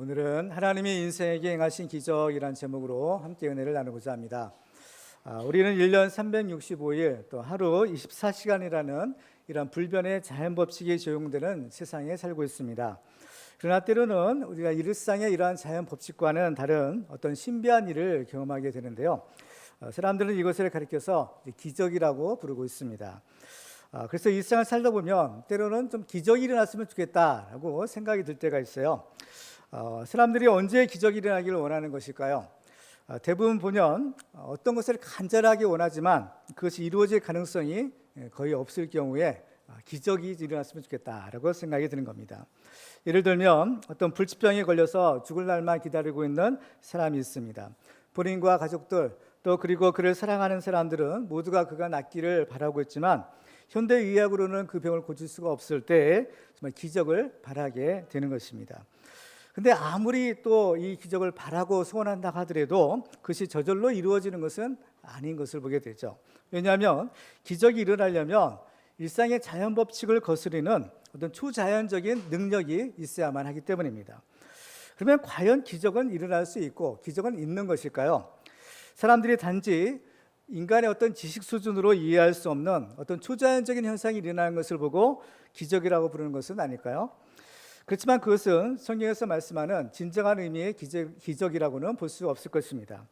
오늘은 하나님이 인생에게 행하신 기적이란 제목으로 함께 은혜를 나누고자 합니다. 우리는 1년 365일 또 하루 24시간이라는 이런 불변의 자연 법칙이 적용되는 세상에 살고 있습니다. 그러나 때로는 우리가 일상의 이러한 자연 법칙과는 다른 어떤 신비한 일을 경험하게 되는데요. 사람들은 이것을 가리켜서 기적이라고 부르고 있습니다. 그래서 일상을 살다 보면 때로는 좀 기적이 일어났으면 좋겠다라고 생각이 들 때가 있어요. 사람들이 언제 기적이 일어나기를 원하는 것일까요? 대부분 보면 어떤 것을 간절하게 원하지만 그것이 이루어질 가능성이 거의 없을 경우에 기적이 일어났으면 좋겠다라고 생각이 드는 겁니다. 예를 들면 어떤 불치병에 걸려서 죽을 날만 기다리고 있는 사람이 있습니다. 본인과 가족들 또 그리고 그를 사랑하는 사람들은 모두가 그가 낫기를 바라고 있지만 현대의학으로는 그 병을 고칠 수가 없을 때 정말 기적을 바라게 되는 것입니다. 근데 아무리 또 이 기적을 바라고 소원한다 하더라도 그것이 저절로 이루어지는 것은 아닌 것을 보게 되죠. 왜냐하면 기적이 일어나려면 일상의 자연 법칙을 거스르는 어떤 초자연적인 능력이 있어야만 하기 때문입니다. 그러면 과연 기적은 일어날 수 있고 기적은 있는 것일까요? 사람들이 단지 인간의 어떤 지식 수준으로 이해할 수 없는 어떤 초자연적인 현상이 일어나는 것을 보고 기적이라고 부르는 것은 아닐까요? 그렇지만 그것은 성경에서 말씀하는 진정한 의미의 기적이라고는 볼 수 없을 것입니다.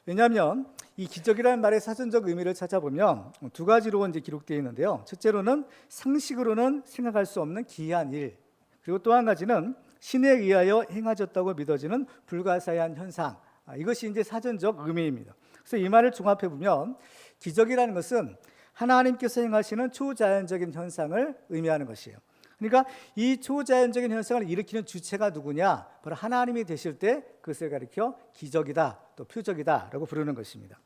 왜냐하면 이 기적이라는 말의 사전적 의미를 찾아보면 두 가지로 이제 기록되어 있는데요. 첫째로는 상식으로는 생각할 수 없는 기이한 일, 그리고 또 한 가지는 신에 의하여 행하졌다고 믿어지는 불가사의한 현상. 이것이 이제 사전적 의미입니다. 그래서 이 말을 종합해 보면 기적이라는 것은 하나님께서 행하시는 초자연적인 현상을 의미하는 것이에요. 그러니까 이 초자연적인 현상을 일으키는 주체가 누구냐? 바로 하나님이 되실 때 그것을 가리켜 기적이다, 또 표적이다라고 부르는 것입니다.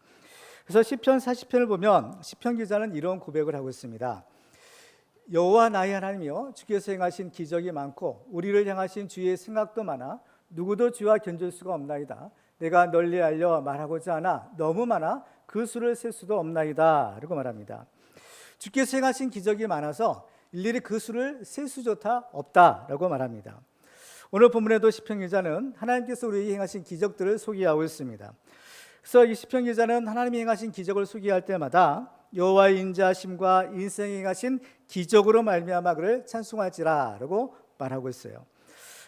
그래서 시편 40편을 보면 시편 기자는 이런 고백을 하고 있습니다. 여호와 나의 하나님이여, 주께서 행하신 기적이 많고 우리를 향하신 주의 생각도 많아 누구도 주와 견줄 수가 없나이다. 내가 널리 알려 말하고자 하나 너무 많아 그 수를 셀 수도 없나이다 라고 말합니다. 주께서 행하신 기적이 많아서 일일이 그 수를 셀 수조차 없다라고 말합니다. 오늘 본문에도 시편 기자는 하나님께서 우리에게 행하신 기적들을 소개하고 있습니다. 그래서 이 시편 기자는 하나님이 행하신 기적을 소개할 때마다 여호와의 인자하심과 인생에 행하신 기적으로 말미암아 그를 찬송할지라라고 말하고 있어요.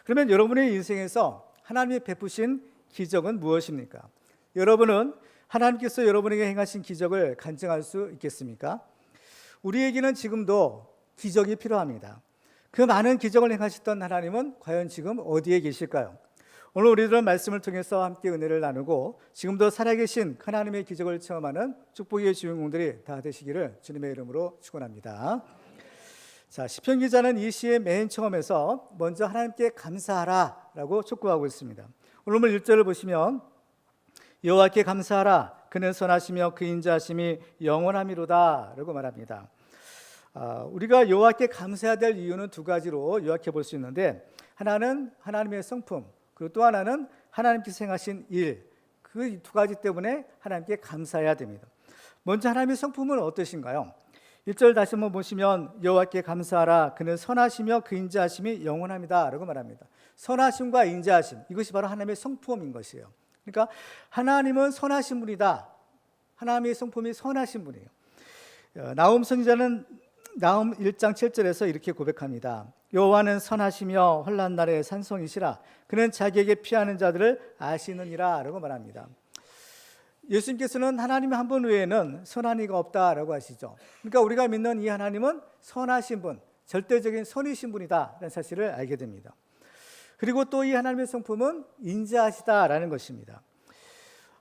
그러면 여러분의 인생에서 하나님이 베푸신 기적은 무엇입니까? 여러분은 하나님께서 여러분에게 행하신 기적을 간증할 수 있겠습니까? 우리에게는 지금도 기적이 필요합니다. 그 많은 기적을 행하셨던 하나님은 과연 지금 어디에 계실까요? 오늘 우리들은 말씀을 통해서 함께 은혜를 나누고 지금도 살아계신 하나님의 기적을 체험하는 축복의 주인공들이 다 되시기를 주님의 이름으로 축원합니다. 자, 시편 기자는 이 시의 맨 처음에서 먼저 하나님께 감사하라라고 촉구하고 있습니다. 오늘 1절을 보시면 여호와께 감사하라 그는 선하시며 그 인자하심이 영원함이로다 라고 말합니다. 우리가 여호와께 감사해야 될 이유는 두 가지로 요약해 볼 수 있는데, 하나는 하나님의 성품, 그리고 또 하나는 하나님께서 행하신 일, 그 두 가지 때문에 하나님께 감사해야 됩니다. 먼저 하나님의 성품은 어떠신가요? 1절 다시 한번 보시면 여호와께 감사하라 그는 선하시며 그 인자하심이 영원합니다 라고 말합니다. 선하심과 인자하심, 이것이 바로 하나님의 성품인 것이에요. 그러니까 하나님은 선하신 분이다. 하나님의 성품이 선하신 분이에요. 나훔 선지자는 나훔 1장 7절에서 이렇게 고백합니다. 여호와는 선하시며 환난 날에 산성이시라 그는 자기에게 피하는 자들을 아시느니라 라고 말합니다. 예수님께서는 하나님 한 분 외에는 선한 이가 없다라고 하시죠. 그러니까 우리가 믿는 이 하나님은 선하신 분, 절대적인 선이신 분이다라는 사실을 알게 됩니다. 그리고 또 이 하나님의 성품은 인자하시다라는 것입니다.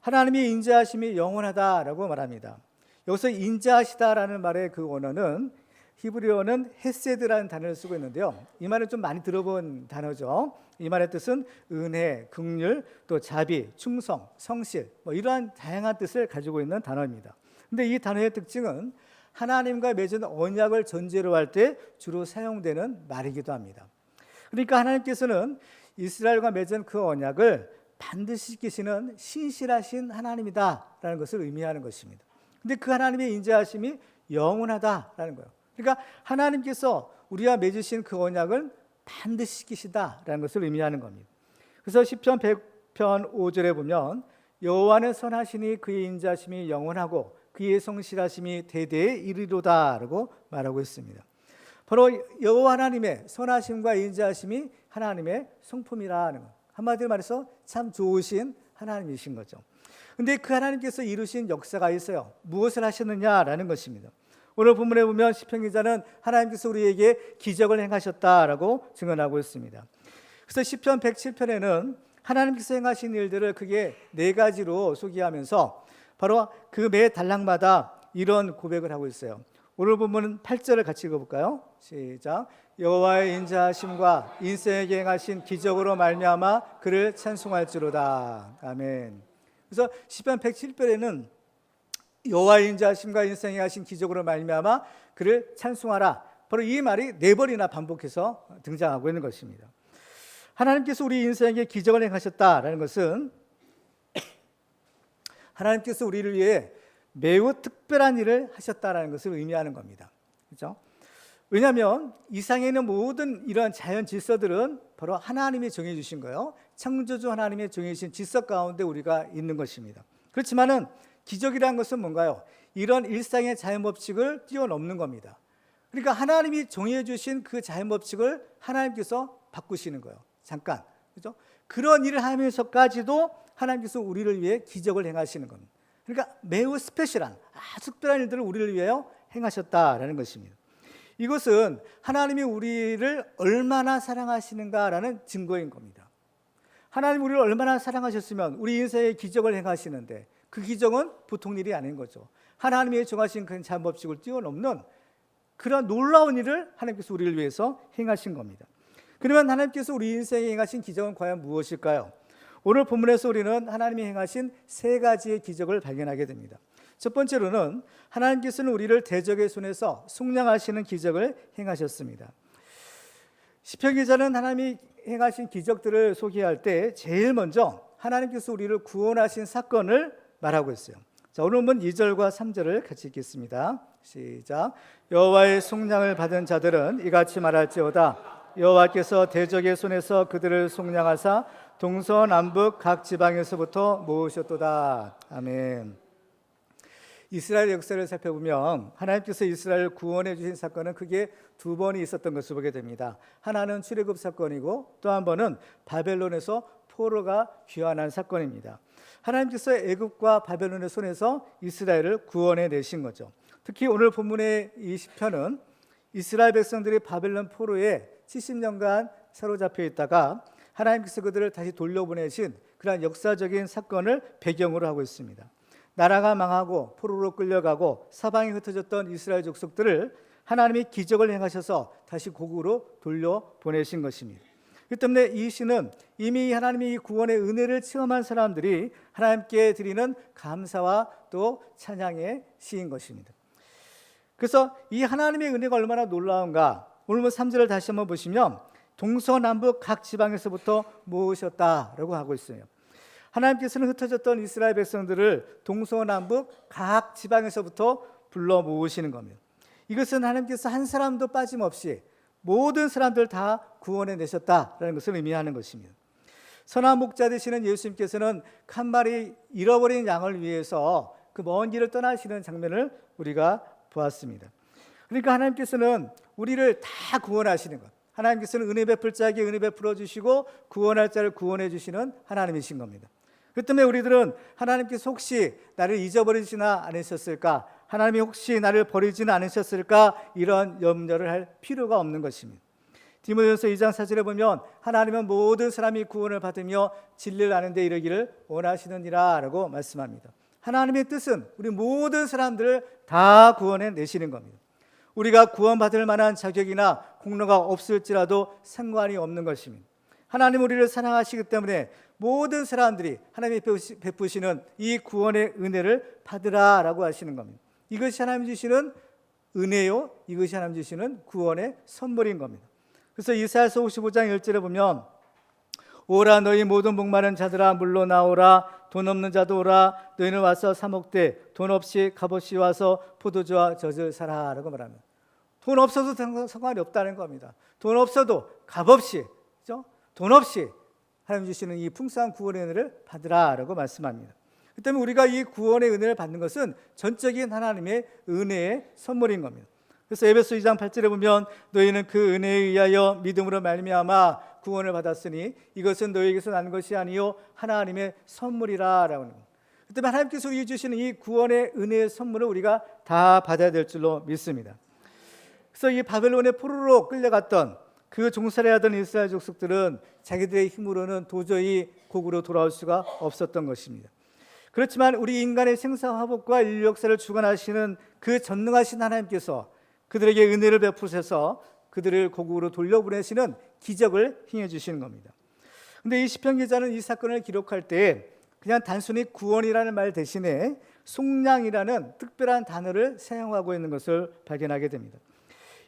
하나님의 인자하심이 영원하다라고 말합니다. 여기서 인자하시다라는 말의 그 원어는 히브리어는 헤세드라는 단어를 쓰고 있는데요. 이 말은 좀 많이 들어본 단어죠. 이 말의 뜻은 은혜, 긍휼, 또 자비, 충성, 성실, 이러한 다양한 뜻을 가지고 있는 단어입니다. 그런데 이 단어의 특징은 하나님과 맺은 언약을 전제로 할 때 주로 사용되는 말이기도 합니다. 그러니까 하나님께서는 이스라엘과 맺은 그 언약을 반드시 지키시는 신실하신 하나님이다라는 것을 의미하는 것입니다. 그런데 그 하나님의 인자하심이 영원하다라는 거예요. 그러니까 하나님께서 우리와 맺으신 그 언약을 반드시 지키시다라는 것을 의미하는 겁니다. 그래서 시편 100편 5절에 보면 여호와는 선하시니 그의 인자심이 영원하고 그의 성실하심이 대대에 이르리로다라고 말하고 있습니다. 바로 여호와 하나님의 선하심과 인자심이 하나님의 성품이라는 것. 한마디로 말해서 참 좋으신 하나님이신 거죠. 근데 그 하나님께서 이루신 역사가 있어요. 무엇을 하셨느냐라는 것입니다. 오늘 본문에 보면 시편 기자는 하나님께서 우리에게 기적을 행하셨다라고 증언하고 있습니다. 그래서 시편 107편에는 하나님께서 행하신 일들을 크게 4가지로 소개하면서 바로 그 매 단락마다 이런 고백을 하고 있어요. 오늘 본문은 8절을 같이 읽어볼까요? 시작. 여호와의 인자하심과 인생에게 행하신 기적으로 말미암아 그를 찬송할지로다. 아멘. 그래서 시편 107편에는 여호와의 인자하심과 인생에 하신 기적으로 말미암아 그를 찬송하라. 바로 이 말이 4번이나 반복해서 등장하고 있는 것입니다. 하나님께서 우리 인생에 기적을 행하셨다라는 것은 하나님께서 우리를 위해 매우 특별한 일을 하셨다라는 것을 의미하는 겁니다. 그렇죠? 왜냐하면 이 상에 있는 모든 이러한 자연 질서들은 바로 하나님이 정해 주신 거예요. 창조주 하나님이 정해 주신 질서 가운데 우리가 있는 것입니다. 그렇지만은 기적이라는 것은 뭔가요? 이런 일상의 자연 법칙을 뛰어넘는 겁니다. 그러니까 하나님이 정해 주신 그 자연 법칙을 하나님께서 바꾸시는 거예요. 잠깐. 그렇죠? 그런 일을 하면서까지도 하나님께서 우리를 위해 기적을 행하시는 겁니다. 그러니까 매우 스페셜한 아주 특별한 일들을 우리를 위하여 행하셨다라는 것입니다. 이것은 하나님이 우리를 얼마나 사랑하시는가라는 증거인 겁니다. 하나님 우리를 얼마나 사랑하셨으면 우리 인생에 기적을 행하시는데 그 기적은 보통 일이 아닌 거죠. 하나님이 정하신 그 자연법칙을 뛰어넘는 그런 놀라운 일을 하나님께서 우리를 위해서 행하신 겁니다. 그러면 하나님께서 우리 인생에 행하신 기적은 과연 무엇일까요? 오늘 본문에서 우리는 하나님이 행하신 3가지의 기적을 발견하게 됩니다. 첫 번째로는 하나님께서는 우리를 대적의 손에서 속량하시는 기적을 행하셨습니다. 시편 기자는 하나님이 행하신 기적들을 소개할 때 제일 먼저 하나님께서 우리를 구원하신 사건을 말하고 있어요. 자, 오늘 본문 2절과 3절을 같이 읽겠습니다. 시작. 여호와의 속량을 받은 자들은 이같이 말할지어다. 여호와께서 대적의 손에서 그들을 속량하사 동서남북 각 지방에서부터 모으셨도다. 아멘. 이스라엘 역사를 살펴보면 하나님께서 이스라엘을 구원해 주신 사건은 크게 2번이 있었던 것을 보게 됩니다. 하나는 출애굽 사건이고 또 한 번은 바벨론에서 포로가 귀환한 사건입니다. 하나님께서 애굽과 바벨론의 손에서 이스라엘을 구원해 내신 거죠. 특히 오늘 본문의 이 시편은 이스라엘 백성들이 바벨론 포로에 70년간 사로잡혀 있다가 하나님께서 그들을 다시 돌려보내신 그러한 역사적인 사건을 배경으로 하고 있습니다. 나라가 망하고 포로로 끌려가고 사방에 흩어졌던 이스라엘 족속들을 하나님이 기적을 행하셔서 다시 고국으로 돌려보내신 것입니다. 그 때문에 이 시는 이미 하나님이 이 구원의 은혜를 체험한 사람들이 하나님께 드리는 감사와 또 찬양의 시인 것입니다. 그래서 이 하나님의 은혜가 얼마나 놀라운가, 오늘 3절을 다시 한번 보시면 동서남북 각 지방에서부터 모으셨다라고 하고 있어요. 하나님께서는 흩어졌던 이스라엘 백성들을 동서남북 각 지방에서부터 불러 모으시는 겁니다. 이것은 하나님께서 한 사람도 빠짐없이 모든 사람들 다 구원해 내셨다라는 것을 의미하는 것입니다. 선한 목자 되시는 예수님께서는 한 마리 잃어버린 양을 위해서 그 먼 길을 떠나시는 장면을 우리가 보았습니다. 그러니까 하나님께서는 우리를 다 구원하시는 것, 하나님께서는 은혜 베풀 자에게 은혜 베풀어 주시고 구원할 자를 구원해 주시는 하나님이신 겁니다. 그 때문에 우리들은 하나님께서 혹시 나를 잊어버리지나 않으셨을까, 하나님이 혹시 나를 버리지는 않으셨을까, 이런 염려를 할 필요가 없는 것입니다. 디모데후서 2장 4절에 보면 하나님은 모든 사람이 구원을 받으며 진리를 아는 데 이르기를 원하시느니라 라고 말씀합니다. 하나님의 뜻은 우리 모든 사람들을 다 구원해 내시는 겁니다. 우리가 구원받을 만한 자격이나 공로가 없을지라도 상관이 없는 것입니다. 하나님 우리를 사랑하시기 때문에 모든 사람들이 하나님이 베푸시는 이 구원의 은혜를 받으라라고 하시는 겁니다. 이것이 하나님 주시는 은혜요, 이것이 하나님 주시는 구원의 선물인 겁니다. 그래서 이사야서 55장 1절에 보면 오라 너희 모든 목마른 자들아 물러나오라, 돈 없는 자도 오라, 너희는 와서 사 먹되 돈 없이 값없이 와서 포도주와 젖을 사라라고 말합니다. 돈 없어도 상관이 없다는 겁니다. 돈 없어도 값없이, 그렇죠? 돈 없이 하나님 주시는 이 풍성한 구원의 은혜를 받으라라고 말씀합니다. 그 때문에 우리가 이 구원의 은혜를 받는 것은 전적인 하나님의 은혜의 선물인 겁니다. 그래서 에베소 2장 8절에 보면 너희는 그 은혜에 의하여 믿음으로 말미암아 구원을 받았으니 이것은 너희에게서 난 것이 아니요 하나님의 선물이라라고 하는 겁니다. 그 때문에 하나님께서 우리 주시는 이 구원의 은혜의 선물을 우리가 다 받아야 될 줄로 믿습니다. 그래서 이 바벨론의 포로로 끌려갔던 그 종살이하던 이스라엘 족속들은 자기들의 힘으로는 도저히 고국으로 돌아올 수가 없었던 것입니다. 그렇지만 우리 인간의 생사화복과 인류 역사를 주관하시는 그 전능하신 하나님께서 그들에게 은혜를 베푸셔서 그들을 고국으로 돌려보내시는 기적을 행해 주시는 겁니다. 그런데 이 시편 기자는 이 사건을 기록할 때 그냥 단순히 구원이라는 말 대신에 속량이라는 특별한 단어를 사용하고 있는 것을 발견하게 됩니다.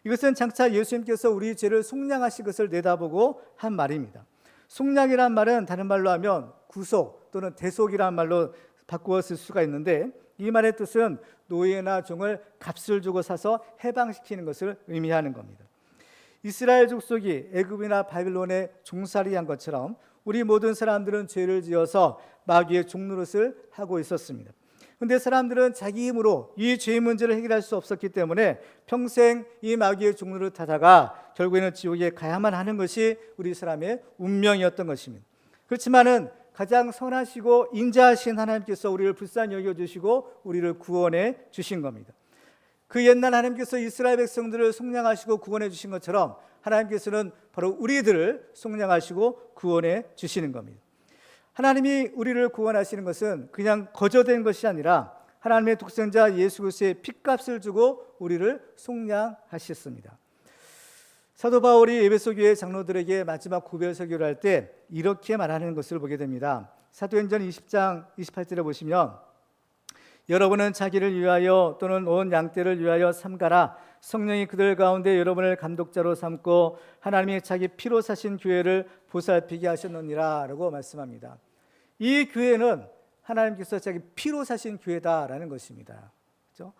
이것은 장차 예수님께서 우리 죄를 속량하실 것을 내다보고 한 말입니다. 속량이란 말은 다른 말로 하면 구속 또는 대속이라는 말로 바꾸어 쓸 수가 있는데 이 말의 뜻은 노예나 종을 값을 주고 사서 해방시키는 것을 의미하는 겁니다. 이스라엘 족속이 애굽이나 바빌론에 종살이한 것처럼 우리 모든 사람들은 죄를 지어서 마귀의 종노릇을 하고 있었습니다. 그런데 사람들은 자기 힘으로 이 죄의 문제를 해결할 수 없었기 때문에 평생 이 마귀의 종노릇 하다가 결국에는 지옥에 가야만 하는 것이 우리 사람의 운명이었던 것입니다. 그렇지만은 가장 선하시고 인자하신 하나님께서 우리를 불쌍히 여겨주시고 우리를 구원해 주신 겁니다. 그 옛날 하나님께서 이스라엘 백성들을 속량하시고 구원해 주신 것처럼 하나님께서는 바로 우리들을 속량하시고 구원해 주시는 겁니다. 하나님이 우리를 구원하시는 것은 그냥 거저된 것이 아니라 하나님의 독생자 예수 그리스도의 핏값을 주고 우리를 속량하셨습니다. 사도 바울이 에베소 교회 장로들에게 마지막 고별 설교를 할 때 이렇게 말하는 것을 보게 됩니다. 사도행전 20장 28절에 보시면 여러분은 자기를 위하여 또는 온 양떼를 위하여 삼가라. 성령이 그들 가운데 여러분을 감독자로 삼고 하나님이 자기 피로 사신 교회를 보살피게 하셨느니라 라고 말씀합니다. 이 교회는 하나님께서 자기 피로 사신 교회다라는 것입니다. 그렇죠?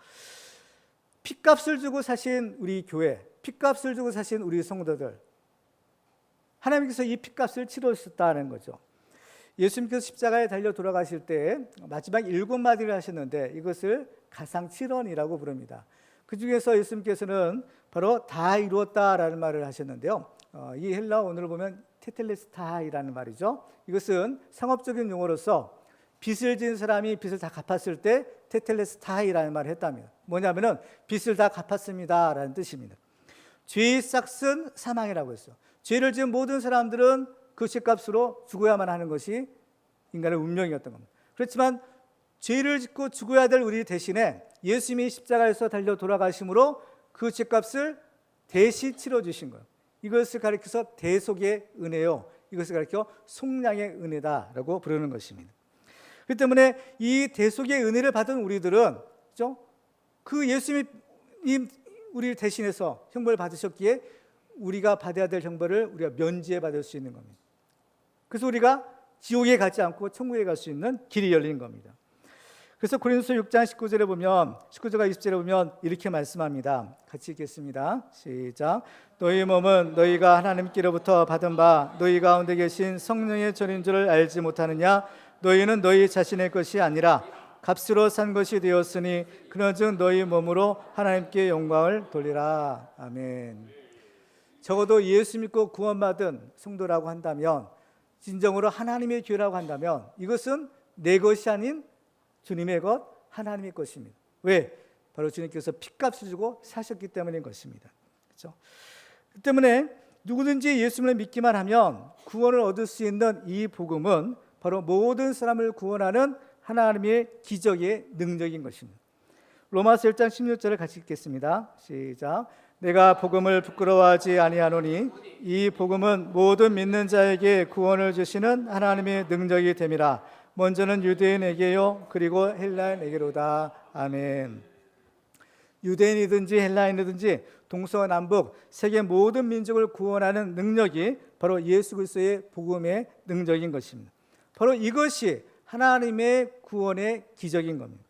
핏값을 주고 사신 우리 교회, 핏값을 주고 사신 우리 성도들, 하나님께서 이 핏값을 치르셨다는 거죠. 예수님께서 십자가에 달려 돌아가실 때 마지막 7마디를 하셨는데 이것을 가상칠언이라고 부릅니다. 그 중에서 예수님께서는 바로 다 이루었다라는 말을 하셨는데요. 이 헬라어 오늘 보면 테텔레스타이라는 말이죠. 이것은 상업적인 용어로서 빚을 진 사람이 빚을 다 갚았을 때 테텔레스타이라는 말을 했답니다. 뭐냐면은 빚을 다 갚았습니다라는 뜻입니다. 죄의 싹은 사망이라고 했어요. 죄를 지은 모든 사람들은 그 죄값으로 죽어야만 하는 것이 인간의 운명이었던 겁니다. 그렇지만 죄를 짓고 죽어야 될 우리 대신에 예수님이 십자가에서 달려 돌아가심으로 그 죄값을 대신 치러주신 거예요. 이것을 가리켜서 대속의 은혜요, 이것을 가리켜 속량의 은혜다라고 부르는 것입니다. 그렇기 때문에 이 대속의 은혜를 받은 우리들은 그렇죠? 그 예수님이 우리를 대신해서 형벌을 받으셨기에 우리가 받아야 될 형벌을 우리가 면제해 받을 수 있는 겁니다. 그래서 우리가 지옥에 가지 않고 천국에 갈 수 있는 길이 열린 겁니다. 그래서 고린도서 6장 19절에 보면 19절과 20절에 보면 이렇게 말씀합니다. 같이 읽겠습니다. 시작. 너희 몸은 너희가 하나님께로부터 받은 바 너희 가운데 계신 성령의 전인 줄을 알지 못하느냐? 너희는 너희 자신의 것이 아니라 값으로 산 것이 되었으니 그런즉 너희 몸으로 하나님께 영광을 돌리라. 아멘. 적어도 예수 믿고 구원받은 성도라고 한다면, 진정으로 하나님의 교회라고 한다면 이것은 내 것이 아닌 주님의 것, 하나님의 것입니다. 왜? 바로 주님께서 핏값을 주고 사셨기 때문인 것입니다. 그렇죠? 그 때문에 누구든지 예수님을 믿기만 하면 구원을 얻을 수 있는 이 복음은 바로 모든 사람을 구원하는 하나님의 기적의 능력인 것입니다. 로마서 1장 16절을 같이 읽겠습니다. 시작. 내가 복음을 부끄러워하지 아니하노니 이 복음은 모든 믿는 자에게 구원을 주시는 하나님의 능력이 됨이라. 먼저는 유대인에게요 그리고 헬라인에게로다. 아멘. 유대인이든지 헬라인이든지 동서남북 세계 모든 민족을 구원하는 능력이 바로 예수 그리스도의 복음의 능력인 것입니다. 바로 이것이 하나님의 구원의 기적인 겁니다.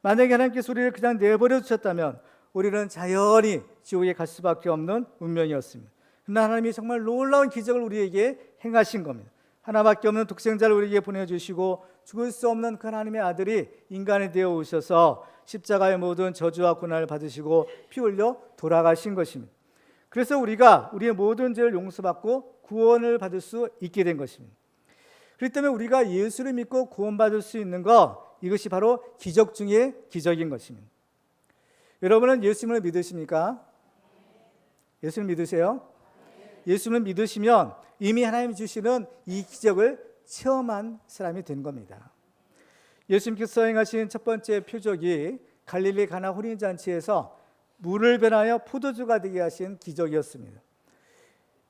만약에 하나님께서 우리를 그냥 내버려 두셨다면 우리는 자연히 지옥에 갈 수밖에 없는 운명이었습니다. 그러나 하나님이 정말 놀라운 기적을 우리에게 행하신 겁니다. 하나밖에 없는 독생자를 우리에게 보내주시고 죽을 수 없는 그 하나님의 아들이 인간이 되어 오셔서 십자가의 모든 저주와 고난을 받으시고 피 흘려 돌아가신 것입니다. 그래서 우리가 우리의 모든 죄를 용서받고 구원을 받을 수 있게 된 것입니다. 그렇기 때문에 우리가 예수를 믿고 구원받을 수 있는 것, 이것이 바로 기적 중에 기적인 것입니다. 여러분은 예수님을 믿으십니까? 예수를 믿으세요? 예수를 믿으시면 이미 하나님이 주시는 이 기적을 체험한 사람이 된 겁니다. 예수님께서 행하신 첫 번째 표적이 갈릴리 가나 혼인잔치에서 물을 변하여 포도주가 되게 하신 기적이었습니다.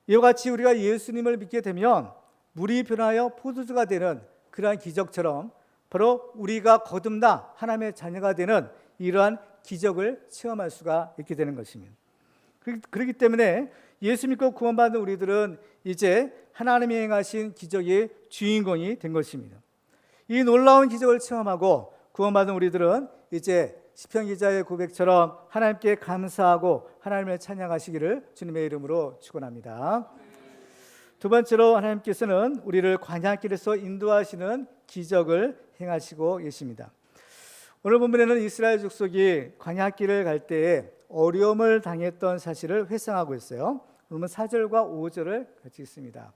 이와 같이 우리가 예수님을 믿게 되면 물이 변하여 포도주가 되는 그러한 기적처럼 바로 우리가 거듭나 하나님의 자녀가 되는 이러한 기적을 체험할 수가 있게 되는 것입니다. 그렇기 때문에 예수 믿고 구원받은 우리들은 이제 하나님이 행하신 기적의 주인공이 된 것입니다. 이 놀라운 기적을 체험하고 구원받은 우리들은 이제 시편 기자의 고백처럼 하나님께 감사하고 하나님을 찬양하시기를 주님의 이름으로 축원합니다. 두 번째로 하나님께서는 우리를 광야길에서 인도하시는 기적을 행하시고 계십니다. 오늘 본문에는 이스라엘 족속이 광야길을 갈 때에 어려움을 당했던 사실을 회상하고 있어요. 그러면 4절과 5절을 같이 읽습니다.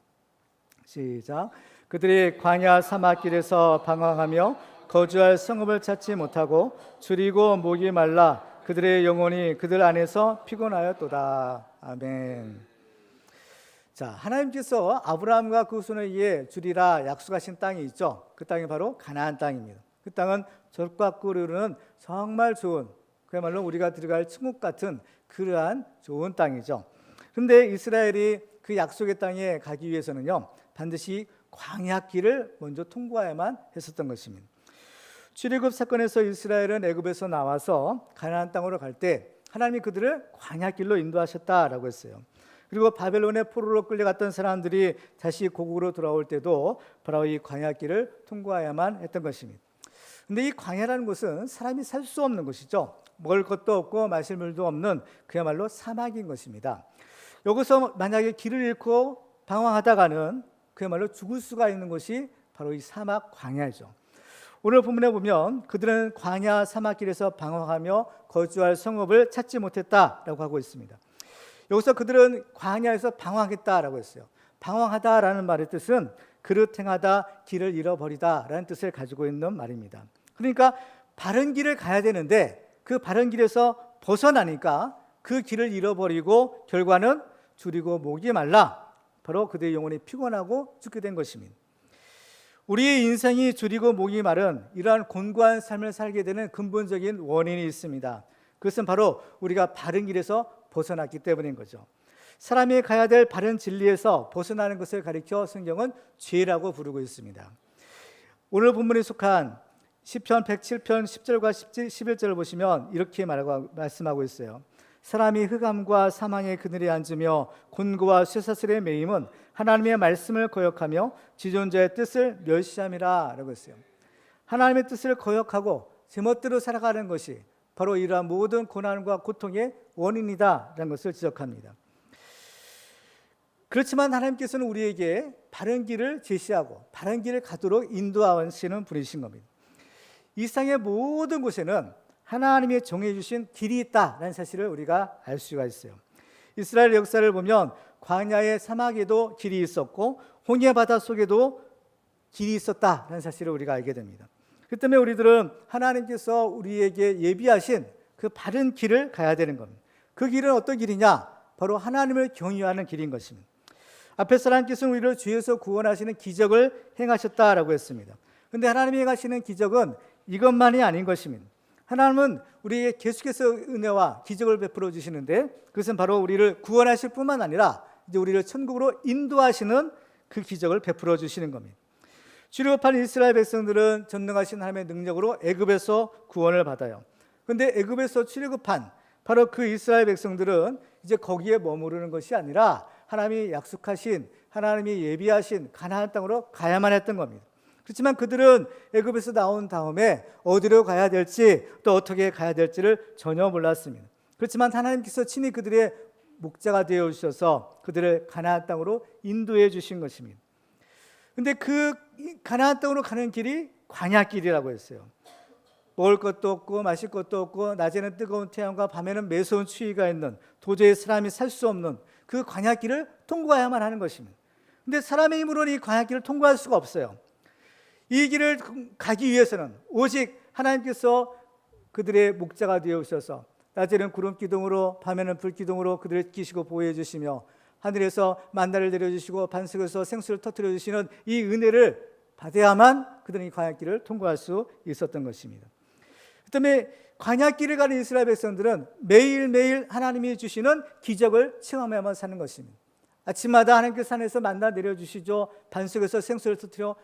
시작. 그들이 광야 사막길에서 방황하며 거주할 성읍을 찾지 못하고 줄이고 목이 말라 그들의 영혼이 그들 안에서 피곤하였도다. 아멘. 자, 하나님께서 아브라함과 그 후손에게 주리라 약속하신 땅이 있죠. 그 땅이 바로 가나안 땅입니다. 그 땅은 젖과 꿀이 흐르는 정말 좋은, 그야말로 우리가 들어갈 천국 같은 그러한 좋은 땅이죠. 그런데 이스라엘이 그 약속의 땅에 가기 위해서는요, 반드시 광야길을 먼저 통과해야만 했었던 것입니다. 출애굽 사건에서 이스라엘은 애굽에서 나와서 가나안 땅으로 갈 때 하나님이 그들을 광야길로 인도하셨다라고 했어요. 그리고 바벨론의 포로로 끌려갔던 사람들이 다시 고국으로 돌아올 때도 바로 이 광야길을 통과해야만 했던 것입니다. 그런데 이 광야라는 곳은 사람이 살 수 없는 곳이죠. 먹을 것도 없고 마실 물도 없는 그야말로 사막인 것입니다. 여기서 만약에 길을 잃고 방황하다가는 그야말로 죽을 수가 있는 곳이 바로 이 사막 광야죠. 오늘 본문에 보면 그들은 광야 사막길에서 방황하며 거주할 성읍을 찾지 못했다라고 하고 있습니다. 여기서 그들은 광야에서 방황했다라고 했어요. 방황하다라는 말의 뜻은 그릇 행하다, 길을 잃어버리다라는 뜻을 가지고 있는 말입니다. 그러니까 바른 길을 가야 되는데 그 바른 길에서 벗어나니까 그 길을 잃어버리고 결과는 줄이고 목이 말라 바로 그들의 영혼이 피곤하고 죽게 된 것입니다. 우리의 인생이 줄이고 목이 마른 이러한 곤고한 삶을 살게 되는 근본적인 원인이 있습니다. 그것은 바로 우리가 바른 길에서 벗어났기 때문인 거죠. 사람이 가야 될 바른 진리에서 벗어나는 것을 가리켜 성경은 죄라고 부르고 있습니다. 오늘 본문에 속한 시편 107편 10절과 11절을 보시면 이렇게 말씀하고 있어요. 사람이 흑암과 사망의 그늘에 앉으며 곤고와 쇠사슬에 매임은 하나님의 말씀을 거역하며 지존자의 뜻을 멸시함이라 라고 했어요. 하나님의 뜻을 거역하고 제멋대로 살아가는 것이 바로 이러한 모든 고난과 고통의 원인이다 라는 것을 지적합니다. 그렇지만 하나님께서는 우리에게 바른 길을 제시하고 바른 길을 가도록 인도하시는 분이신 겁니다. 이 세상의 모든 곳에는 하나님이 정해주신 길이 있다라는 사실을 우리가 알 수가 있어요. 이스라엘 역사를 보면 광야의 사막에도 길이 있었고 홍해 바다 속에도 길이 있었다라는 사실을 우리가 알게 됩니다. 그 때문에 우리들은 하나님께서 우리에게 예비하신 그 바른 길을 가야 되는 겁니다. 그 길은 어떤 길이냐? 바로 하나님을 경유하는 길인 것입니다. 앞에서 하나님께서는 우리를 죄에서 구원하시는 기적을 행하셨다라고 했습니다. 그런데 하나님이 행하시는 기적은 이것만이 아닌 것입니다. 하나님은 우리에게 계속해서 은혜와 기적을 베풀어 주시는데 그것은 바로 우리를 구원하실 뿐만 아니라 이제 우리를 천국으로 인도하시는 그 기적을 베풀어 주시는 겁니다. 출애굽한 이스라엘 백성들은 전능하신 하나님의 능력으로 애굽에서 구원을 받아요. 그런데 애굽에서 출애굽한 바로 그 이스라엘 백성들은 이제 거기에 머무르는 것이 아니라 하나님이 약속하신, 하나님이 예비하신 가나안 땅으로 가야만 했던 겁니다. 그렇지만 그들은 애굽에서 나온 다음에 어디로 가야 될지 또 어떻게 가야 될지를 전혀 몰랐습니다. 그렇지만 하나님께서 친히 그들의 목자가 되어 주셔서 그들을 가나안 땅으로 인도해 주신 것입니다. 근데 그 가나안 땅으로 가는 길이 광야길이라고 했어요. 먹을 것도 없고 마실 것도 없고 낮에는 뜨거운 태양과 밤에는 매서운 추위가 있는, 도저히 사람이 살 수 없는 그 광야길을 통과해야만 하는 것입니다. 근데 사람의 힘으로는 이 광야길을 통과할 수가 없어요. 이 길을 가기 위해서는 오직 하나님께서 그들의 목자가 되어 오셔서 낮에는 구름 기둥으로 밤에는 불 기둥으로 그들을 지키시고 보호해 주시며 하늘에서 만나를 내려주시고 반석에서 생수를 터뜨려 주시는 이 은혜를 받아야만 그들은 이 광야길을 통과할 수 있었던 것입니다. 그다음에 광야길을 가는 이스라엘 백성들은 매일매일 하나님이 주시는 기적을 체험해야만 사는 것입니다. 아침마다 하나님께서 산에서 만나 내려주시죠. 반석에서 생수를 터뜨려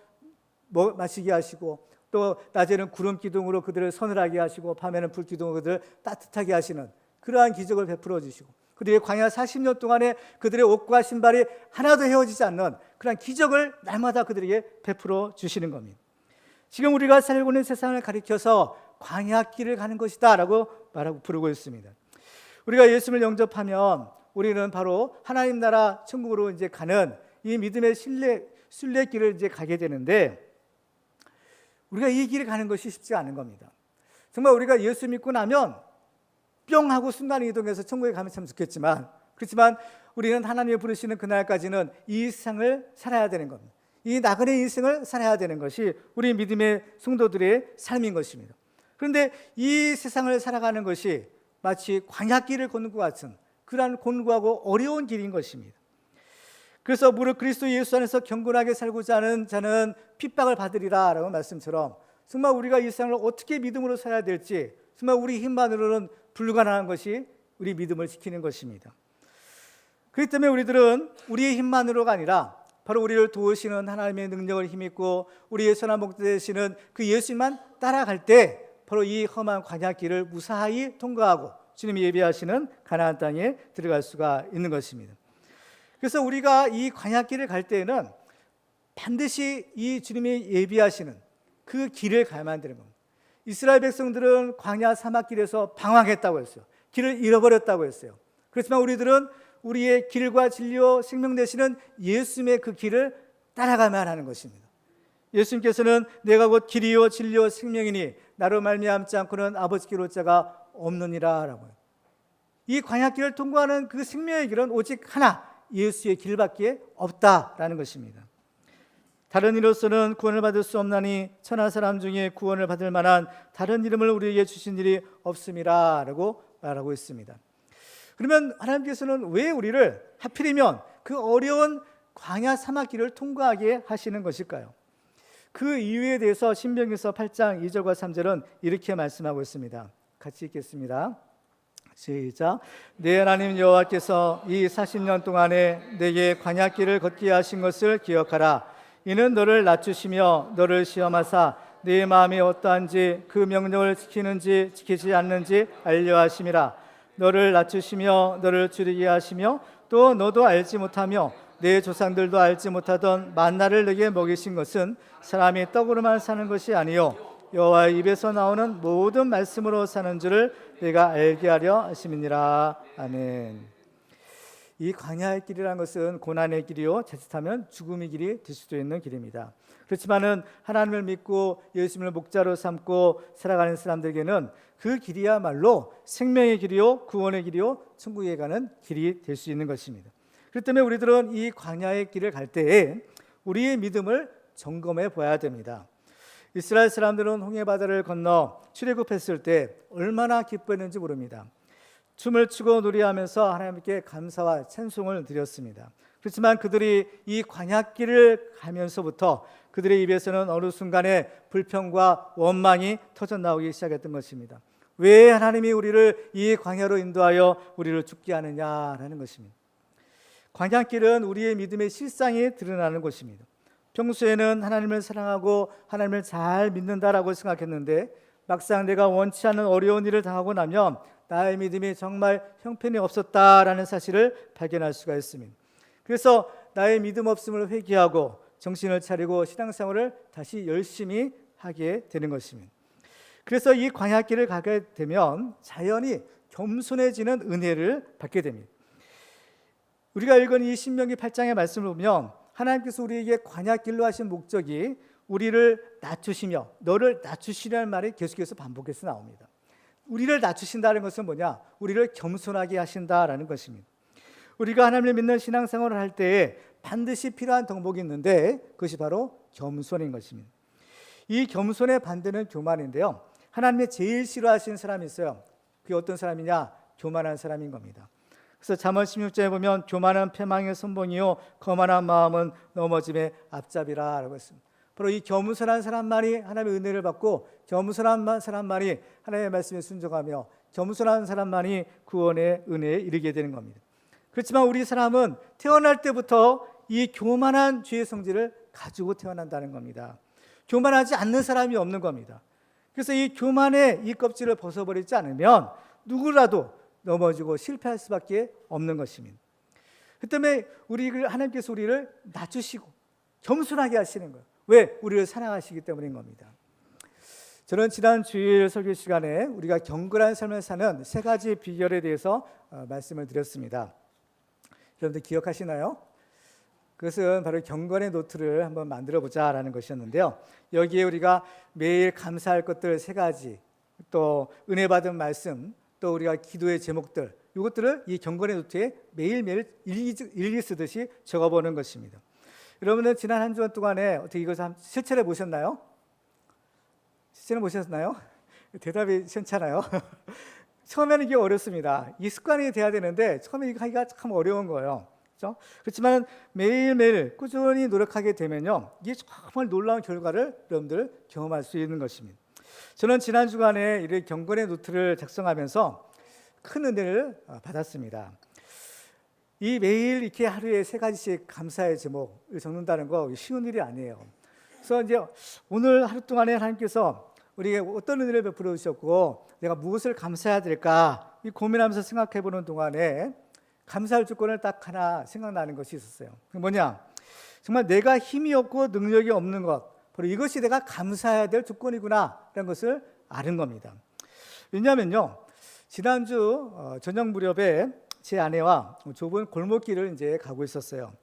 마시게 하시고, 또 낮에는 구름 기둥으로 그들을 서늘하게 하시고 밤에는 불 기둥으로 그들을 따뜻하게 하시는 그러한 기적을 베풀어 주시고, 그들의 광야 40년 동안에 그들의 옷과 신발이 하나도 헤어지지 않는 그러한 기적을 날마다 그들에게 베풀어 주시는 겁니다. 지금 우리가 살고 있는 세상을 가리켜서 광야길을 가는 것이다 라고 말하고 부르고 있습니다. 우리가 예수를 영접하면 우리는 바로 하나님 나라 천국으로 이제 가는 이 믿음의 순례길을 이제 가게 되는데, 우리가 이 길을 가는 것이 쉽지 않은 겁니다. 정말 우리가 예수 믿고 나면 뿅 하고 순간 이동해서 천국에 가면 참 좋겠지만, 그렇지만 우리는 하나님이 부르시는 그날까지는 이 세상을 살아야 되는 겁니다. 이 나그네 인생을 살아야 되는 것이 우리 믿음의 성도들의 삶인 것입니다. 그런데 이 세상을 살아가는 것이 마치 광야길을 걷는 것 같은 그러한 곤고하고 어려운 길인 것입니다. 그래서 무릇 그리스도 예수 안에서 경건하게 살고자 하는 자는 핍박을 받으리라 라는 말씀처럼, 정말 우리가 이 세상을 어떻게 믿음으로 살아야 될지 정말 우리 힘만으로는 불가능한 것이 우리 믿음을 지키는 것입니다. 그렇기 때문에 우리들은 우리의 힘만으로가 아니라 바로 우리를 도우시는 하나님의 능력을 힘입고 우리의 선한 목자 되시는 그 예수님만 따라갈 때 바로 이 험한 광야길을 무사히 통과하고 주님이 예비하시는 가나안 땅에 들어갈 수가 있는 것입니다. 그래서 우리가 이 광야길을 갈 때에는 반드시 이 주님이 예비하시는 그 길을 가야만 되는 겁니다. 이스라엘 백성들은 광야 사막길에서 방황했다고 했어요. 길을 잃어버렸다고 했어요. 그렇지만 우리들은 우리의 길과 진리요 생명 되시는 예수님의 그 길을 따라가야만 하는 것입니다. 예수님께서는 내가 곧 길이요 진리요 생명이니 나로 말미암지 않고는 아버지께로 올 자가 없느니라 라고요. 이 광야길을 통과하는 그 생명의 길은 오직 하나, 예수의 길밖에 없다라는 것입니다. 다른 이로서는 구원을 받을 수 없나니 천하 사람 중에 구원을 받을 만한 다른 이름을 우리에게 주신 일이 없음이라 라고 말하고 있습니다. 그러면 하나님께서는 왜 우리를 하필이면 그 어려운 광야 사막길을 통과하게 하시는 것일까요? 그 이유에 대해서 신명기서 8장 2절과 3절은 이렇게 말씀하고 있습니다. 같이 읽겠습니다. 시작. 내 하나님 여호와께서 이 40년 동안에 내게 광야길을 걷게 하신 것을 기억하라. 이는 너를 낮추시며 너를 시험하사 네 마음이 어떠한지 그 명령을 지키는지 지키지 않는지 알려 하심이라. 너를 낮추시며 너를 줄이게 하시며 또 너도 알지 못하며 내 조상들도 알지 못하던 만나를 내게 먹이신 것은 사람이 떡으로만 사는 것이 아니요 여호와의 입에서 나오는 모든 말씀으로 사는 줄을 내가 알게 하려 하심이니라. 아멘. 이 광야의 길이라는 것은 고난의 길이요 자칫하면 죽음의 길이 될 수도 있는 길입니다. 그렇지만은 하나님을 믿고 예수님을 목자로 삼고 살아가는 사람들에게는 그 길이야말로 생명의 길이요 구원의 길이요 천국에 가는 길이 될 수 있는 것입니다. 그렇기 때문에 우리들은 이 광야의 길을 갈 때에 우리의 믿음을 점검해 봐야 됩니다. 이스라엘 사람들은 홍해바다를 건너 출애굽했을 때 얼마나 기뻐했는지 모릅니다. 춤을 추고 노래하면서 하나님께 감사와 찬송을 드렸습니다. 그렇지만 그들이 이 광야길을 가면서부터 그들의 입에서는 어느 순간에 불평과 원망이 터져나오기 시작했던 것입니다. 왜 하나님이 우리를 이 광야로 인도하여 우리를 죽게 하느냐라는 것입니다. 광야길은 우리의 믿음의 실상이 드러나는 곳입니다. 평소에는 하나님을 사랑하고 하나님을 잘 믿는다라고 생각했는데 막상 내가 원치 않는 어려운 일을 당하고 나면 나의 믿음이 정말 형편이 없었다라는 사실을 발견할 수가 있습니다. 그래서 나의 믿음 없음을 회개하고 정신을 차리고 신앙생활을 다시 열심히 하게 되는 것입니다. 그래서 이 광야길을 가게 되면 자연히 겸손해지는 은혜를 받게 됩니다. 우리가 읽은 이 신명기 8장의 말씀을 보면 하나님께서 우리에게 관약길로 하신 목적이 우리를 낮추시며 너를 낮추시라는 말이 계속해서 반복해서 나옵니다. 우리를 낮추신다는 것은 뭐냐? 우리를 겸손하게 하신다라는 것입니다. 우리가 하나님을 믿는 신앙생활을 할 때에 반드시 필요한 덕목이 있는데 그것이 바로 겸손인 것입니다. 이 겸손의 반대는 교만인데요. 하나님이 제일 싫어하시는 사람이 있어요. 그게 어떤 사람이냐? 교만한 사람인 겁니다. 그래서 잠언 16절에 보면 교만은 패망의 선봉이요 거만한 마음은 넘어짐의 앞잡이라 라고 했습니다. 바로 이 겸손한 사람만이 하나님의 은혜를 받고 겸손한 사람만이 하나님의 말씀에 순종하며 겸손한 사람만이 구원의 은혜에 이르게 되는 겁니다. 그렇지만 우리 사람은 태어날 때부터 이 교만한 죄의 성질을 가지고 태어난다는 겁니다. 교만하지 않는 사람이 없는 겁니다. 그래서 이 교만의 이 껍질을 벗어버리지 않으면 누구라도 넘어지고 실패할 수밖에 없는 것입니다. 그 때문에 하나님께서 우리를 낮추시고 겸손하게 하시는 거예요. 왜? 우리를 사랑하시기 때문인 겁니다. 저는 지난 주일 설교 시간에 우리가 경건한 삶을 사는 세 가지 비결에 대해서 말씀을 드렸습니다. 여러분들 기억하시나요? 그것은 바로 경건의 노트를 한번 만들어 보자라는 것이었는데요. 여기에 우리가 매일 감사할 것들 세 가지, 또 은혜 받은 말씀, 또 우리가 기도의 제목들, 이것들을 이 경건의 노트에 매일매일 일기 쓰듯이 적어보는 것입니다. 여러분은 지난 한 주간 동안에 어떻게 이것을 실천해 보셨나요? 실천해 보셨나요? 대답이 시원찮아요. 처음에는 이게 어렵습니다. 이 습관이 돼야 되는데 처음에 이거 하기가 참 어려운 거예요. 그렇죠? 그렇지만 매일매일 꾸준히 노력하게 되면요, 이게 정말 놀라운 결과를 여러분들 경험할 수 있는 것입니다. 저는 지난 주간에 이 경건의 노트를 작성하면서 큰 은혜를 받았습니다. 이 매일 이렇게 하루에 세 가지씩 감사의 제목을 적는다는 거 쉬운 일이 아니에요. 그래서 이제 오늘 하루 동안에 하나님께서 우리에게 어떤 은혜를 베풀어 주셨고 내가 무엇을 감사해야 될까 이 고민하면서 생각해 보는 동안에 감사할 조건을 딱 하나 생각나는 것이 있었어요. 그게 뭐냐? 정말 내가 힘이 없고 능력이 없는 것, 바로 이것이 내가 감사해야 될 조건이구나 라는 것을 아는 겁니다. 왜냐하면요, 지난주 저녁 무렵에 제 아내와 좁은 골목길을 이제 가고 있었어요.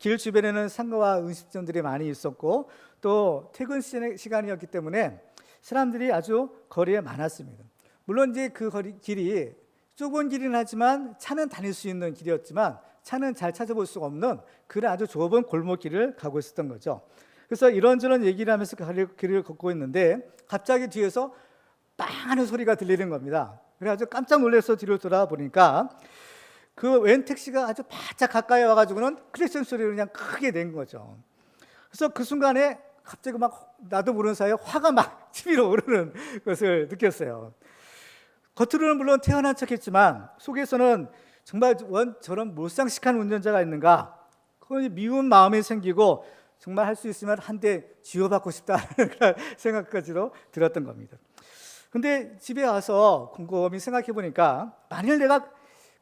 길 주변에는 상가와 음식점들이 많이 있었고 또 퇴근 시간이었기 때문에 사람들이 아주 거리에 많았습니다. 물론 이제 그 길이 좁은 길이긴 하지만 차는 다닐 수 있는 길이었지만 차는 잘 찾아볼 수가 없는 그런 아주 좁은 골목길을 가고 있었던 거죠. 그래서 이런저런 얘기를 하면서 길을 걷고 있는데 갑자기 뒤에서 빵 하는 소리가 들리는 겁니다. 그래가지고 깜짝 놀라서 뒤를 돌아보니까 그 웬 택시가 아주 바짝 가까이 와가지고는 클락션 소리를 그냥 크게 낸 거죠. 그래서 그 순간에 갑자기 막 나도 모르는 사이에 화가 막 치밀어 오르는 것을 느꼈어요. 겉으로는 물론 태어난 척했지만 속에서는 정말 저런 몰상식한 운전자가 있는가? 그건 미운 마음이 생기고 정말 할 수 있으면 한 대 쥐어받고 싶다는 그런 생각까지도 들었던 겁니다. 근데 집에 와서 곰곰이 생각해 보니까 만일 내가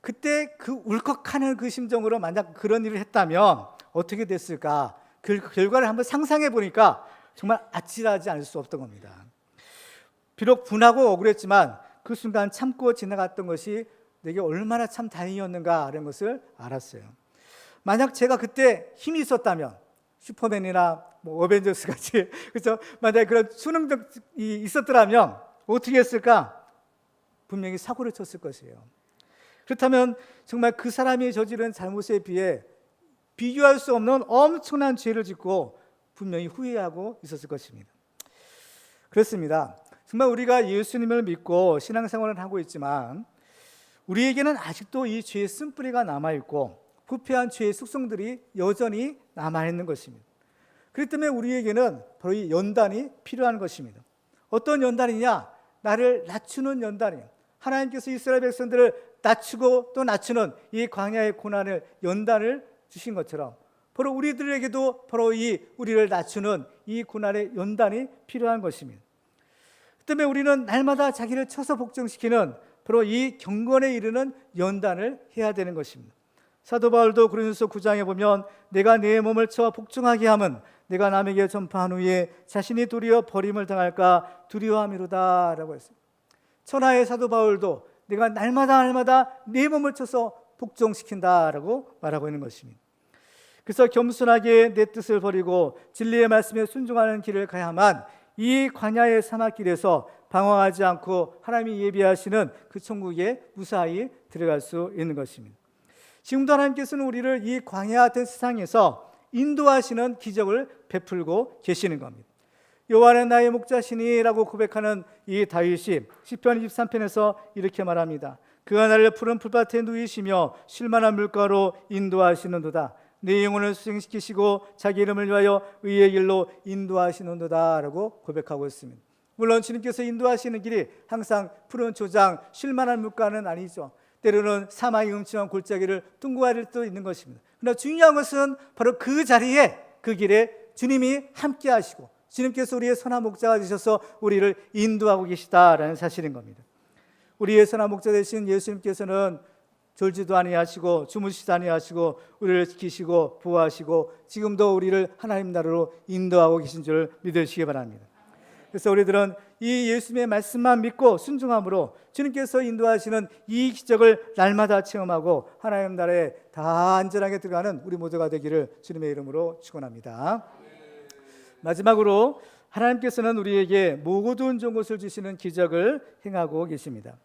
그때 그 울컥하는 그 심정으로 만약 그런 일을 했다면 어떻게 됐을까? 그 결과를 한번 상상해 보니까 정말 아찔하지 않을 수 없던 겁니다. 비록 분하고 억울했지만 그 순간 참고 지나갔던 것이 내게 얼마나 참 다행이었는가라는 것을 알았어요. 만약 제가 그때 힘이 있었다면 슈퍼맨이나 뭐 어벤져스 같이 그렇죠? 만약 그런 수능력이 있었더라면 어떻게 했을까? 분명히 사고를 쳤을 것이에요. 그렇다면 정말 그 사람이 저지른 잘못에 비해 비교할 수 없는 엄청난 죄를 짓고 분명히 후회하고 있었을 것입니다. 그렇습니다. 정말 우리가 예수님을 믿고 신앙생활을 하고 있지만 우리에게는 아직도 이 죄의 쓴뿌리가 남아있고 부패한 죄의 숙성들이 여전히 남아있는 것입니다. 그렇기 때문에 우리에게는 바로 이 연단이 필요한 것입니다. 어떤 연단이냐? 나를 낮추는 연단이에요. 하나님께서 이스라엘 백성들을 낮추고 또 낮추는 이 광야의 고난을 연단을 주신 것처럼 바로 우리들에게도 바로 이 우리를 낮추는 이 고난의 연단이 필요한 것입니다. 그 때문에 우리는 날마다 자기를 쳐서 복종시키는 바로 이 경건에 이르는 연단을 해야 되는 것입니다. 사도 바울도 고린도서 9장에 보면 내가 내 몸을 쳐 복종하게 함은 내가 남에게 전파한 후에 자신이 도리어 버림을 당할까 두려워함이로다 라고 했습니다. 천하의 사도 바울도 내가 날마다 내 몸을 쳐서 복종시킨다라고 말하고 있는 것입니다. 그래서 겸손하게 내 뜻을 버리고 진리의 말씀에 순종하는 길을 가야만 이 광야의 사막길에서 방황하지 않고 하나님이 예비하시는 그 천국에 무사히 들어갈 수 있는 것입니다. 지금도 하나님께서는 우리를 이 광야 같은 세상에서 인도하시는 기적을 베풀고 계시는 겁니다. 여호와는 나의 목자시니라고 고백하는 이 다윗이 시편 23편에서 이렇게 말합니다. 그가 나를 푸른 풀밭에 누이시며 쉴만한 물가로 인도하시는도다. 내 영혼을 수생시키시고 자기 이름을 위하여 의의 길로 인도하시는도다 라고 고백하고 있습니다. 물론 주님께서 인도하시는 길이 항상 푸른 초장, 쉴만한 물가는 아니죠. 때로는 사망의 음침한 골짜기를 둥고할 수도 있는 것입니다. 그러나 중요한 것은 바로 그 자리에, 그 길에 주님이 함께 하시고 주님께서 우리의 선한 목자가 되셔서 우리를 인도하고 계시다라는 사실인 겁니다. 우리의 선한 목자 되신 예수님께서는 졸지도 아니하시고 주무시지도 아니하시고 우리를 지키시고 보호하시고 지금도 우리를 하나님 나라로 인도하고 계신 줄 믿으시기 바랍니다. 그래서 우리들은 이 예수님의 말씀만 믿고 순종함으로 주님께서 인도하시는 이 기적을 날마다 체험하고 하나님 나라에 다 안전하게 들어가는 우리 모두가 되기를 주님의 이름으로 축원합니다. 마지막으로 하나님께서는 우리에게 모든 좋은 것을 주시는 기적을 행하고 계십니다.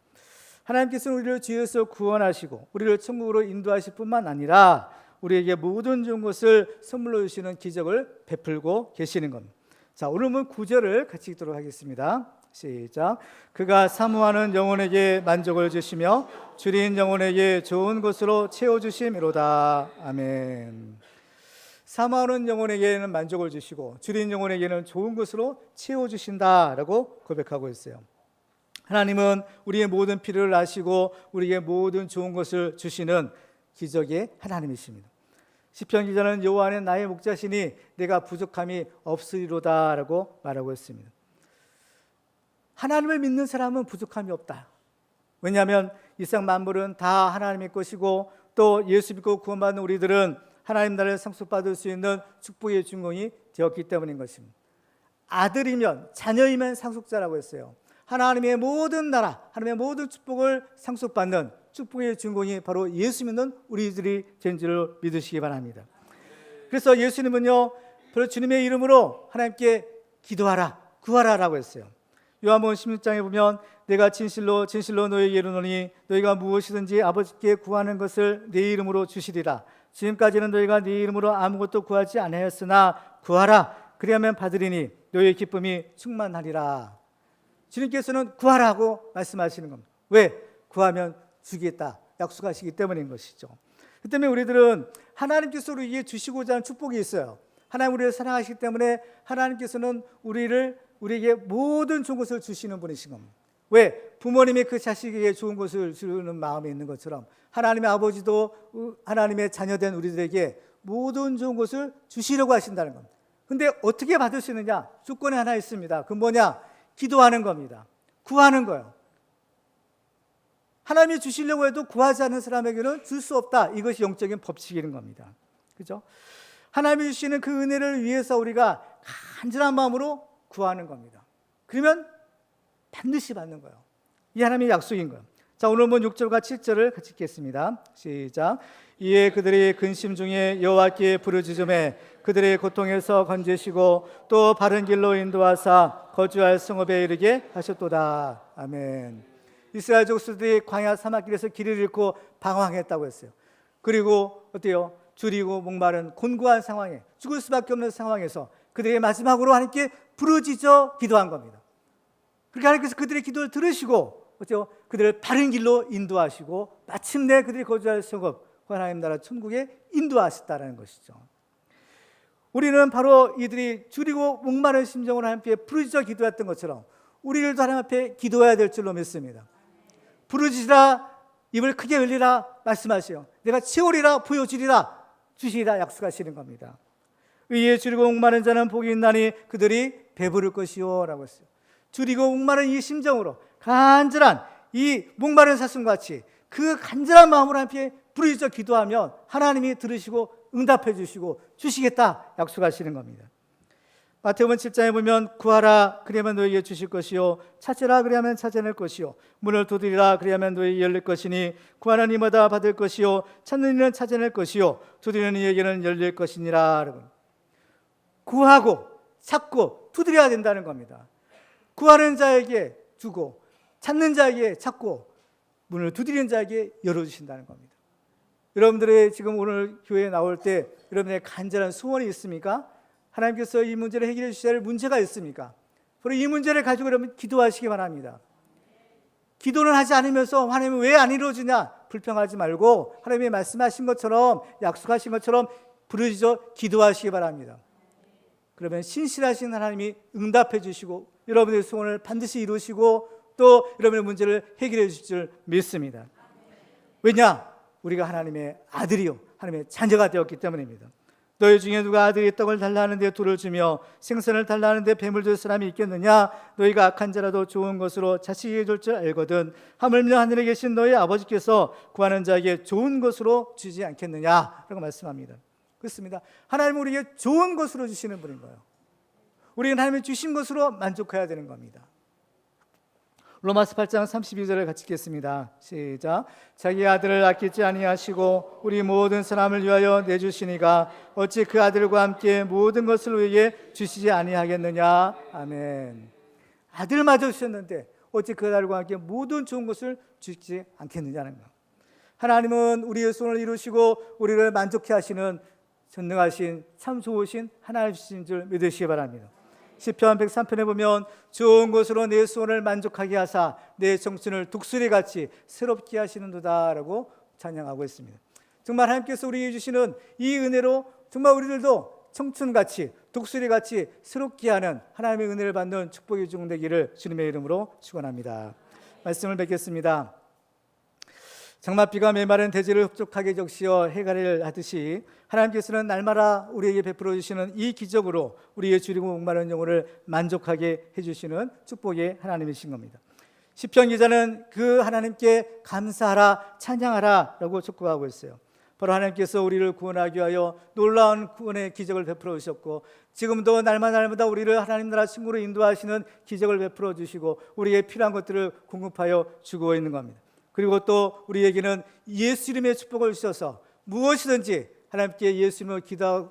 하나님께서는 우리를 죄에서 구원하시고 우리를 천국으로 인도하실 뿐만 아니라 우리에게 모든 좋은 것을 선물로 주시는 기적을 베풀고 계시는 겁니다. 자, 오늘 본 9절을 같이 읽도록 하겠습니다. 시작. 그가 사모하는 영혼에게 만족을 주시며 줄인 영혼에게 좋은 것으로 채워주심이로다. 아멘. 사모하는 영혼에게는 만족을 주시고 줄인 영혼에게는 좋은 것으로 채워주신다라고 고백하고 있어요. 하나님은 우리의 모든 필요를 아시고 우리에게 모든 좋은 것을 주시는 기적의 하나님이십니다. 시편 기자는 여호와는 나의 목자시니 내가 부족함이 없으리로다라고 말하고 있습니다. 하나님을 믿는 사람은 부족함이 없다. 왜냐하면 이 세상 만물은 다 하나님의 것이고 또 예수 믿고 구원받는 우리들은 하나님 나라를 상속받을 수 있는 축복의 주인공이 되었기 때문인 것입니다. 아들이면 자녀이면 상속자라고 했어요. 하나님의 모든 나라, 하나님의 모든 축복을 상속받는 축복의 주인공이 바로 예수 믿는 우리들이 된 줄을 믿으시기 바랍니다. 그래서 예수님은요, 바로 주님의 이름으로 하나님께 기도하라, 구하라라고 했어요. 요한복음 16장에 보면 내가 진실로 너희에게 이르노니 너희가 무엇이든지 아버지께 구하는 것을 내 이름으로 주시리라. 지금까지는 너희가 네 이름으로 아무것도 구하지 아니하였으나 구하라. 그리하면 받으리니 너희의 기쁨이 충만하리라. 주님께서는 구하라고 말씀하시는 겁니다. 왜? 구하면 주겠다 약속하시기 때문인 것이죠. 그 때문에 우리들은 하나님께서 우리에게 주시고자 하는 축복이 있어요. 하나님 우리를 사랑하시기 때문에 하나님께서는 우리에게 모든 좋은 것을 주시는 분이신 겁니다. 왜? 부모님이 그 자식에게 좋은 것을 주는 마음이 있는 것처럼 하나님의 아버지도 하나님의 자녀된 우리들에게 모든 좋은 것을 주시려고 하신다는 겁니다. 근데 어떻게 받을 수 있느냐? 조건이 하나 있습니다. 그건 뭐냐? 기도하는 겁니다. 구하는 거예요. 하나님이 주시려고 해도 구하지 않는 사람에게는 줄 수 없다. 이것이 영적인 법칙인 겁니다. 그렇죠? 하나님이 주시는 그 은혜를 위해서 우리가 간절한 마음으로 구하는 겁니다. 그러면 반드시 받는 거예요. 이 하나님의 약속인 거예요. 자, 오늘 본 6절과 7절을 같이 읽겠습니다. 시작. 이에 그들이 근심 중에 여호와께 부르짖음에 그들의 고통에서 건지시고 또 바른 길로 인도하사 거주할 성읍에 이르게 하셨도다. 아멘. 이스라엘 족속들이 광야 사막길에서 길을 잃고 방황했다고 했어요. 그리고 어때요? 줄이고 목마른 곤고한 상황에 죽을 수밖에 없는 상황에서 그들이 마지막으로 하나님께 부르짖어 기도한 겁니다. 그렇게 하나님께서 그들의 기도를 들으시고 어때요? 그들을 바른 길로 인도하시고 마침내 그들이 거주할 성읍 하나님 나라 천국에 인도하셨다는 것이죠. 우리는 바로 이들이 줄이고 목마른 심정으로 하나님께 부르짖어 기도했던 것처럼 우리들도 하나님 앞에 기도해야 될 줄로 믿습니다. 부르짖으라, 입을 크게 열리라 말씀하세요. 내가 채우리라, 보여주리라, 주시리라 약속하시는 겁니다. 의에 줄이고 목마른 자는 복이 있나니 그들이 배부를 것이요 라고 했어요. 줄이고 목마른 이 심정으로 간절한 이 목마른 사슴같이 그 간절한 마음으로 하나님께 부르짖어 기도하면 하나님이 들으시고 응답해 주시고 주시겠다 약속하시는 겁니다. 마태복음 7장에 보면 구하라 그리하면 너에게 주실 것이요 찾으라 그리하면 찾아낼 것이요 문을 두드리라 그리하면 너에게 열릴 것이니 구하는 이마다 받을 것이요 찾는 이는 찾아낼 것이요 두드리는 이에게는 열릴 것이니라. 여러분, 구하고 찾고 두드려야 된다는 겁니다. 구하는 자에게 주고 찾는 자에게 찾고 문을 두드리는 자에게 열어주신다는 겁니다. 여러분들의 지금 오늘 교회에 나올 때 여러분의 간절한 소원이 있습니까? 하나님께서 이 문제를 해결해 주셔야 할 문제가 있습니까? 바로 이 문제를 가지고 여러분 기도하시기 바랍니다. 기도는 하지 않으면서 하나님은 왜 안 이루어지냐 불평하지 말고 하나님이 말씀하신 것처럼 약속하신 것처럼 부르짖어 기도하시기 바랍니다. 그러면 신실하신 하나님이 응답해 주시고 여러분의 소원을 반드시 이루시고 또 여러분의 문제를 해결해 주실 줄 믿습니다. 왜냐? 우리가 하나님의 아들이요 하나님의 자녀가 되었기 때문입니다. 너희 중에 누가 아들이 떡을 달라 하는데 돌을 주며 생선을 달라 하는데 뱀을 줄 사람이 있겠느냐? 너희가 악한 자라도 좋은 것으로 자식에게 줄 줄 알거든 하물며 하늘에 계신 너희 아버지께서 구하는 자에게 좋은 것으로 주지 않겠느냐? 라고 말씀합니다. 그렇습니다. 하나님은 우리에게 좋은 것으로 주시는 분인 거예요. 우리는 하나님이 주신 것으로 만족해야 되는 겁니다. 로마서 8장 32절을 같이 읽겠습니다. 시작. 자기 아들을 아끼지 아니하시고 우리 모든 사람을 위하여 내주시니가 어찌 그 아들과 함께 모든 것을 우리에게 주시지 아니하겠느냐. 아멘. 아들마저 주셨는데 어찌 그 아들과 함께 모든 좋은 것을 주시지 않겠느냐는 것. 하나님은 우리의 소원을 이루시고 우리를 만족해 하시는 전능하신 참 좋으신 하나님이신 줄 믿으시기 바랍니다. 시편 103편에 보면 좋은 것으로 내 소원을 만족하게 하사 내 정신을 독수리같이 새롭게 하시는도다 라고 찬양하고 있습니다. 정말 하나님께서 우리에게 주시는 이 은혜로 정말 우리들도 청춘같이 독수리같이 새롭게 하는 하나님의 은혜를 받는 축복이 주되기를 주님의 이름으로 축원합니다. 말씀을 뵙겠습니다. 장맛비가 메마른 대지를 흡족하게 적시어 해가를 하듯이 하나님께서는 날마다 우리에게 베풀어 주시는 이 기적으로 우리의 주리고 목마른 영혼을 만족하게 해주시는 축복의 하나님이신 겁니다. 시편 기자는 그 하나님께 감사하라 찬양하라 라고 촉구하고 있어요. 바로 하나님께서 우리를 구원하기 위하여 놀라운 구원의 기적을 베풀어 주셨고 지금도 날마다 우리를 하나님 나라 친구로 인도하시는 기적을 베풀어 주시고 우리에게 필요한 것들을 공급하여 주고 있는 겁니다. 그리고 또 우리에게는 예수 이름의 축복을 주셔서 무엇이든지 하나님께 예수 이름으로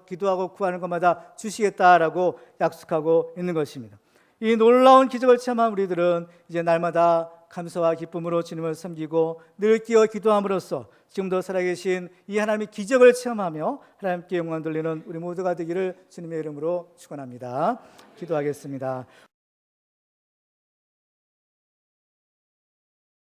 기도하고 구하는 것마다 주시겠다라고 약속하고 있는 것입니다. 이 놀라운 기적을 체험한 우리들은 이제 날마다 감사와 기쁨으로 주님을 섬기고 늘 끼어 기도함으로써 지금도 살아계신 이 하나님의 기적을 체험하며 하나님께 영광 돌리는 우리 모두가 되기를 주님의 이름으로 축원합니다. 기도하겠습니다.